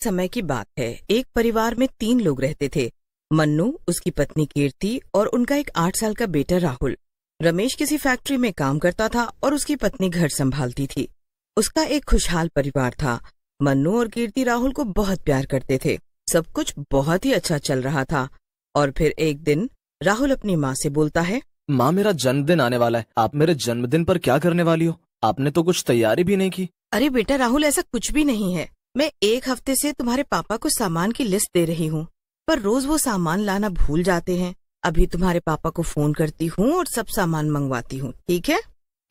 समय की बात है। एक परिवार में 3 लोग रहते थे। मन्नू, उसकी पत्नी कीर्ति और उनका एक 8 साल का बेटा राहुल। रमेश किसी फैक्ट्री में काम करता था और उसकी पत्नी घर संभालती थी। उसका एक खुशहाल परिवार था। मन्नू और कीर्ति राहुल को बहुत प्यार करते थे। सब कुछ बहुत ही अच्छा चल रहा था। और फिर एक दिन राहुल अपनी माँ से बोलता है, माँ, मेरा जन्मदिन आने वाला है। आप मेरे जन्मदिन पर क्या करने वाली हो? आपने तो कुछ तैयारी भी नहीं की। अरे बेटा राहुल, ऐसा कुछ भी नहीं है। मैं 1 हफ्ते से तुम्हारे पापा को सामान की लिस्ट दे रही हूँ, पर रोज वो सामान लाना भूल जाते हैं। अभी तुम्हारे पापा को फोन करती हूँ और सब सामान मंगवाती हूँ, ठीक है?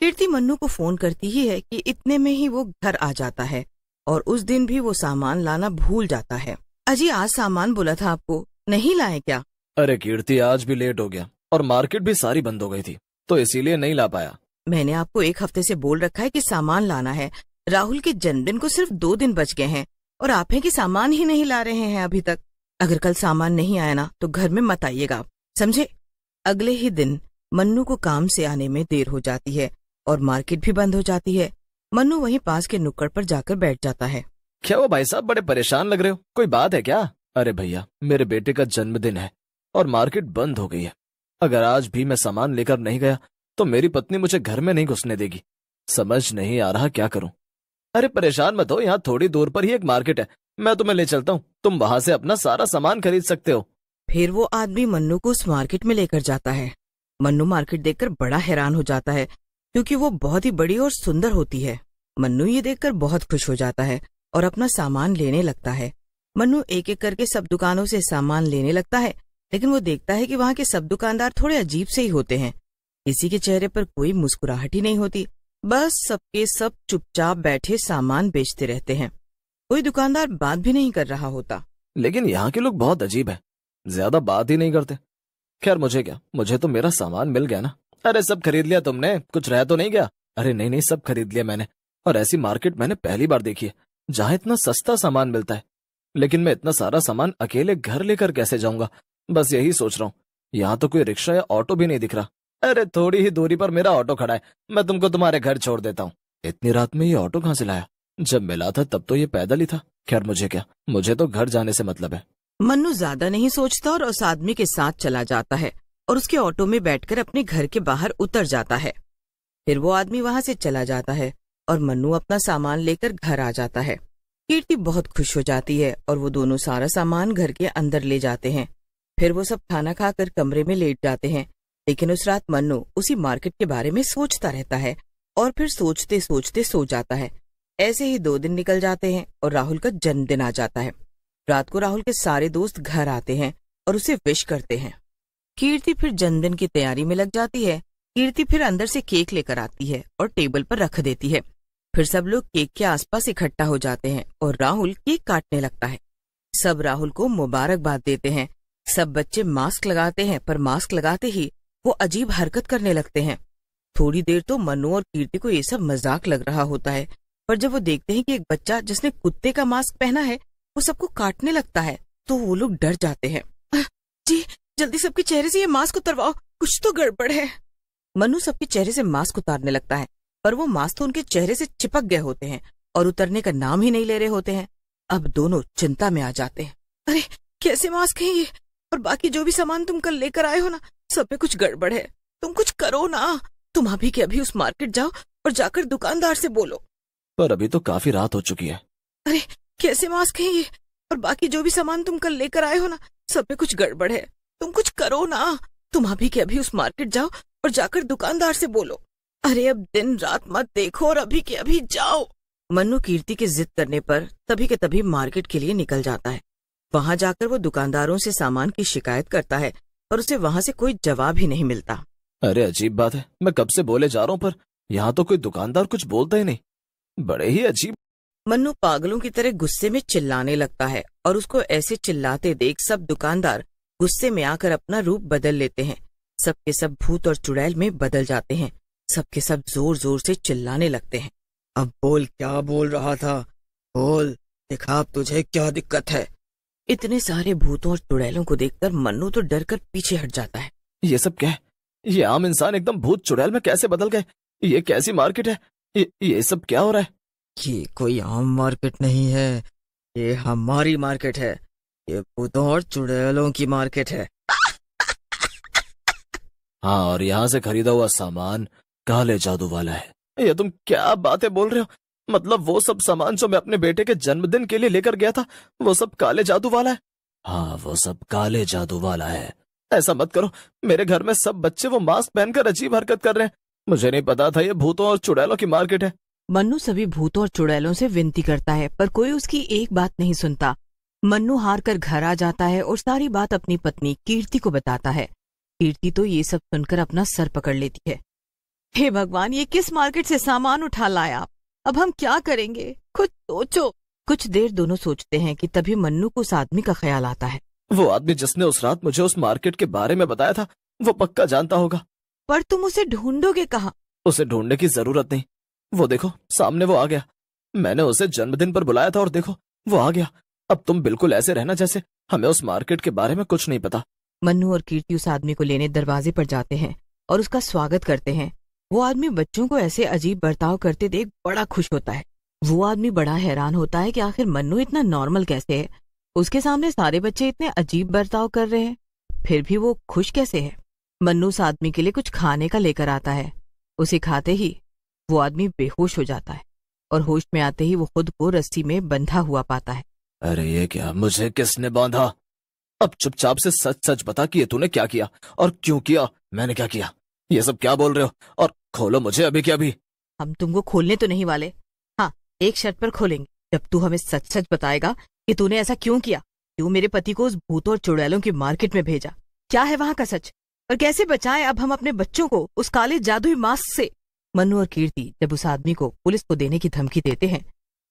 कीर्ति मन्नू को फोन करती ही है कि इतने में ही वो घर आ जाता है और उस दिन भी वो सामान लाना भूल जाता है। अजी, आज सामान बोला था आपको, नहीं लाए क्या? अरे कीर्ति, आज भी लेट हो गया और मार्केट भी सारी बंद हो गई थी, तो इसीलिए नहीं ला पाया। मैंने आपको 1 हफ्ते से बोल रखा है कि सामान लाना है। राहुल के जन्मदिन को सिर्फ 2 दिन बच गए हैं और आप हैं कि सामान ही नहीं ला रहे हैं अभी तक। अगर कल सामान नहीं आया ना तो घर में मत आइएगा, समझे? अगले ही दिन मन्नू को काम से आने में देर हो जाती है और मार्केट भी बंद हो जाती है। मन्नू वहीं पास के नुक्कड़ पर जाकर बैठ जाता है। क्या वो भाई साहब, बड़े परेशान लग रहे हो? कोई बात है क्या? अरे भैया, मेरे बेटे का जन्मदिन है और मार्केट बंद हो गई है। अगर आज भी मैं सामान लेकर नहीं गया तो मेरी पत्नी मुझे घर में नहीं घुसने देगी। समझ नहीं आ रहा क्या करूं। अरे परेशान मत हो, यहाँ थोड़ी दूर पर ही एक मार्केट है, मैं तुम्हें ले चलता हूँ। तुम वहां से अपना सारा सामान खरीद सकते हो। फिर वो आदमी मन्नू को उस मार्केट में लेकर जाता है। मन्नू मार्केट देखकर बड़ा हैरान हो जाता है क्योंकि वो बहुत ही बड़ी और सुंदर होती है। मन्नू ये देखकर बहुत खुश हो जाता है और अपना सामान लेने लगता है। मन्नू एक एक करके सब दुकानों से सामान लेने लगता है, लेकिन वो देखता है कि वहाँ के सब दुकानदार थोड़े अजीब से ही होते हैं। किसी के चेहरे पर कोई मुस्कुराहट ही नहीं होती, बस सबके सब चुपचाप बैठे सामान बेचते रहते हैं। कोई दुकानदार बात भी नहीं कर रहा होता। लेकिन यहाँ के लोग बहुत अजीब हैं, ज्यादा बात ही नहीं करते। खैर मुझे क्या, मुझे तो मेरा सामान मिल गया ना। अरे सब खरीद लिया तुमने? कुछ रह तो नहीं गया? अरे नहीं नहीं, सब खरीद लिया मैंने। और ऐसी मार्केट मैंने पहली बार देखी है जहाँ इतना सस्ता सामान मिलता है। लेकिन मैं इतना सारा सामान अकेले घर लेकर कैसे जाऊंगा, बस यही सोच रहा हूँ। यहाँ तो कोई रिक्शा या ऑटो भी नहीं दिख रहा। अरे थोड़ी ही दूरी पर मेरा ऑटो खड़ा है, मैं तुमको तुम्हारे घर छोड़ देता हूँ। इतनी रात में ये ऑटो कहाँ से लाया? जब मिला था तब तो ये पैदल ही था। खैर मुझे क्या, मुझे तो घर जाने से मतलब है। मन्नू ज्यादा नहीं सोचता और उस आदमी के साथ चला जाता है और उसके ऑटो में बैठकर अपने घर के बाहर उतर जाता है। फिर वो आदमी वहाँ से चला जाता है और मन्नू अपना सामान लेकर घर आ जाता है। कीर्ति बहुत खुश हो जाती है और वो दोनों सारा सामान घर के अंदर ले जाते हैं। फिर वो सब खाना खाकर कमरे में लेट जाते हैं। लेकिन उस रात मन्नू उसी मार्केट के बारे में सोचता रहता है और फिर सोचते सोचते सो जाता है। ऐसे ही 2 दिन निकल जाते हैं और राहुल का जन्मदिन आ जाता है। रात को राहुल के सारे दोस्त घर आते हैं और उसे विश करते हैं। कीर्ति फिर जन्मदिन की तैयारी में लग जाती है। कीर्ति फिर अंदर से केक लेकर आती है और टेबल पर रख देती है। फिर सब लोग केक के आसपास इकट्ठा हो जाते हैं और राहुल केक काटने लगता है। सब राहुल को मुबारकबाद देते हैं। सब बच्चे मास्क लगाते हैं, पर मास्क लगाते ही वो अजीब हरकत करने लगते हैं। थोड़ी देर तो मन्नू और कीर्ति को ये सब मजाक लग रहा होता है, पर जब वो देखते हैं कि एक बच्चा जिसने कुत्ते का मास्क पहना है वो सबको काटने लगता है तो वो लोग डर जाते हैं। जी, जल्दी सबके चेहरे से ये मास्क उतरवाओ, कुछ तो गड़बड़ है। मन्नू सबके चेहरे से मास्क उतारने लगता है, पर वो मास्क तो उनके चेहरे से चिपक गए होते हैं और उतरने का नाम ही नहीं ले रहे होते हैं। अब दोनों चिंता में आ जाते हैं। अरे कैसे मास्क है ये? और बाकी जो भी सामान तुम कल लेकर आए हो ना, सब में कुछ गड़बड़ है। तुम कुछ करो ना। तुम अभी के अभी उस मार्केट जाओ और जाकर दुकानदार से बोलो। पर अभी तो काफी रात हो चुकी है। अरे कैसे मास्क है ये? और बाकी जो भी सामान तुम कल लेकर आए हो ना, सब में कुछ गड़बड़ है। तुम कुछ करो ना। तुम अभी के अभी उस मार्केट जाओ और जाकर दुकानदार से बोलो। अरे अब दिन रात मत देखो और अभी के अभी जाओ। मन्नू कीर्ति की जिद करने पर तभी के तभी मार्केट के लिए निकल जाता है। वहां जाकर वो दुकानदारों से सामान की शिकायत करता है, पर उसे वहां से कोई जवाब ही नहीं मिलता। अरे अजीब बात है, मैं कब से बोले जा रहा हूँ पर यहाँ तो कोई दुकानदार कुछ बोलता ही नहीं। बड़े ही अजीब। मन्नू पागलों की तरह गुस्से में चिल्लाने लगता है और उसको ऐसे चिल्लाते देख सब दुकानदार गुस्से में आकर अपना रूप बदल लेते हैं। सबके सब भूत और चुड़ैल में बदल जाते हैं। सबके सब जोर जोर से चिल्लाने लगते हैं। अब बोल, क्या बोल रहा था? बोल, दिखा अब तुझे क्या दिक्कत है। इतने सारे भूतों और चुड़ैलों को देखकर मन्नू तो डर कर पीछे हट जाता है। ये सब क्या है? ये आम इंसान एकदम भूत चुड़ैल में कैसे बदल गए? ये कैसी मार्केट है? ये सब क्या हो रहा है? ये कोई आम मार्केट नहीं है, ये हमारी मार्केट है, ये भूतों और चुड़ैलों की मार्केट है। हाँ, और यहाँ से खरीदा हुआ सामान काले जादू वाला है। ये तुम क्या बातें बोल रहे हो? मतलब वो सब सामान जो मैं अपने बेटे के जन्मदिन के लिए लेकर गया था, वो सब काले जादू वाला है? हाँ, वो सब काले जादू वाला है। ऐसा मत करो, मेरे घर में सब बच्चे वो मास्क पहनकर अजीब हरकत कर रहे हैं। मुझे नहीं पता था ये भूतों और चुड़ैलों की मार्केट है। मन्नू सभी भूतों और चुड़ैलों से विनती करता है, पर कोई उसकी एक बात नहीं सुनता। मन्नू हार कर घर आ जाता है और सारी बात अपनी पत्नी कीर्ति को बताता है। कीर्ति तो ये सब सुनकर अपना सर पकड़ लेती है। हे भगवान, ये किस मार्केट से सामान उठा लाए आप? अब हम क्या करेंगे? कुछ सोचो। कुछ देर दोनों सोचते हैं कि तभी मन्नू को उस आदमी का ख्याल आता है। वो आदमी जिसने उस रात मुझे उस मार्केट के बारे में बताया था, वो पक्का जानता होगा। पर तुम उसे ढूंढोगे कहाँ? उसे ढूंढने की जरूरत नहीं। वो देखो, सामने वो आ गया। मैंने उसे जन्मदिन पर बुलाया था और देखो, वो आ गया। अब तुम बिल्कुल ऐसे रहना जैसे हमें उस मार्केट के बारे में कुछ नहीं पता। मन्नू और कीर्ति उस आदमी को लेने दरवाजे पर जाते हैं और उसका स्वागत करते हैं। वो आदमी बच्चों को ऐसे अजीब बर्ताव करते देख बड़ा खुश होता है। वो आदमी बड़ा हैरान होता है कि आखिर मन्नू इतना नॉर्मल कैसे है। उसके सामने सारे बच्चे इतने अजीब बर्ताव कर रहे हैं, फिर भी वो खुश कैसे है। मन्नू उस आदमी के लिए कुछ खाने का लेकर आता है। उसे खाते ही वो आदमी बेहोश हो जाता है और होश में आते ही वो खुद को रस्सी में बंधा हुआ पाता है। अरे ये क्या, मुझे किसने बांधा? अब चुपचाप से सच सच बता कि ये तूने क्या किया और क्यों किया। मैंने क्या किया? ये सब क्या बोल रहे हो? और खोलो मुझे अभी के अभी। हम तुमको खोलने तो नहीं वाले। हाँ, एक शर्त पर खोलेंगे, जब तू हमें सच सच बताएगा कि तूने ऐसा क्यों किया, क्यों मेरे पति को उस भूतों और चुड़ैलों की मार्केट में भेजा। क्या है वहां का सच, और कैसे बचाएं अब हम अपने बच्चों को उस काले जादुई मास्क से। मन्नू और कीर्ति जब उस आदमी को पुलिस को देने की धमकी देते हैं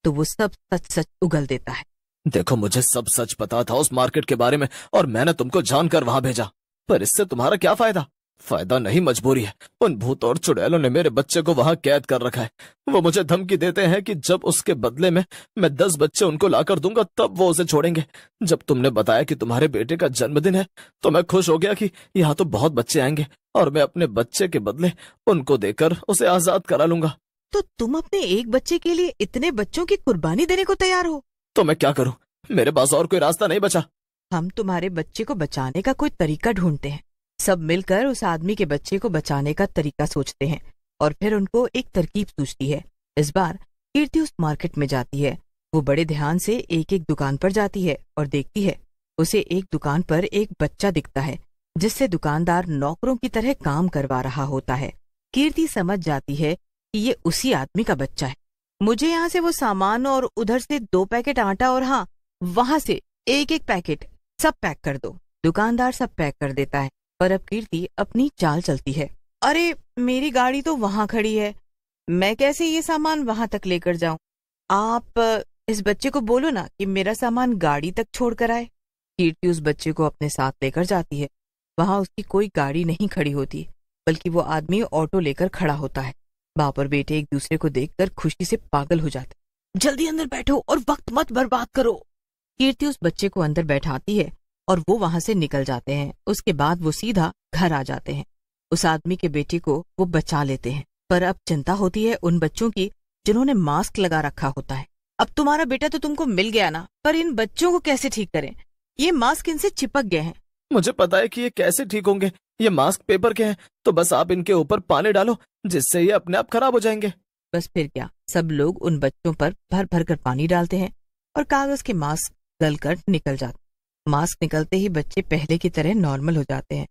तो वो सब सच सच उगल देता है। देखो, मुझे सब सच पता था उस मार्केट के बारे में और मैंने तुमको जानकर वहां भेजा, पर इससे तुम्हारा क्या फायदा? फायदा नहीं, मजबूरी है। उन भूतों और चुड़ैलों ने मेरे बच्चे को वहां कैद कर रखा है। वो मुझे धमकी देते हैं कि जब उसके बदले में मैं 10 बच्चे उनको लाकर दूंगा तब वो उसे छोड़ेंगे। जब तुमने बताया कि तुम्हारे बेटे का जन्मदिन है तो मैं खुश हो गया कि यहाँ तो बहुत बच्चे आएंगे और मैं अपने बच्चे के बदले उनको देकर उसे आजाद करा लूंगा। तो तुम अपने एक बच्चे के लिए इतने बच्चों की कुर्बानी देने को तैयार हो? तो मैं क्या करूं, मेरे पास और कोई रास्ता नहीं बचा। हम तुम्हारे बच्चे को बचाने का कोई तरीका ढूंढते हैं। सब मिलकर उस आदमी के बच्चे को बचाने का तरीका सोचते हैं और फिर उनको एक तरकीब सूझती है। इस बार कीर्ति उस मार्केट में जाती है। वो बड़े ध्यान से एक एक दुकान पर जाती है और देखती है। उसे एक दुकान पर एक बच्चा दिखता है जिससे दुकानदार नौकरों की तरह काम करवा रहा होता है। कीर्ति समझ जाती है कि ये उसी आदमी का बच्चा है। मुझे यहाँ से वो सामान और उधर से 2 पैकेट आटा और हाँ, वहां से एक एक पैकेट सब पैक कर दो। दुकानदार सब पैक कर देता है, पर अब कीर्ति अपनी चाल चलती है। अरे, मेरी गाड़ी तो वहां खड़ी है, मैं कैसे ये सामान वहां तक लेकर जाऊं? आप इस बच्चे को बोलो ना कि मेरा सामान गाड़ी तक छोड़ कर आए। कीर्ति उस बच्चे को अपने साथ लेकर जाती है। वहां उसकी कोई गाड़ी नहीं खड़ी होती, बल्कि वो आदमी ऑटो लेकर खड़ा होता है। बाप और बेटे एक दूसरे को देखकर खुशी से पागल हो जाते। जल्दी अंदर बैठो और वक्त मत बर्बाद करो। कीर्ति उस बच्चे को अंदर बैठाती है और वो वहां से निकल जाते हैं। उसके बाद वो सीधा घर आ जाते हैं। उस आदमी के बेटे को वो बचा लेते हैं, पर अब चिंता होती है उन बच्चों की जिन्होंने मास्क लगा रखा होता है। अब तुम्हारा बेटा तो तुमको मिल गया ना, पर इन बच्चों को कैसे ठीक करें? ये मास्क इनसे चिपक गए हैं। मुझे पता है कि ये कैसे ठीक होंगे। ये मास्क पेपर के हैं, तो बस आप इनके ऊपर पानी डालो जिससे ये अपने आप खराब हो जाएंगे। बस फिर क्या, सब लोग उन बच्चों पर भर भर कर पानी डालते हैं और कागज के मास्क गलकर निकल जाते। मास्क निकलते ही बच्चे पहले की तरह नॉर्मल हो जाते हैं।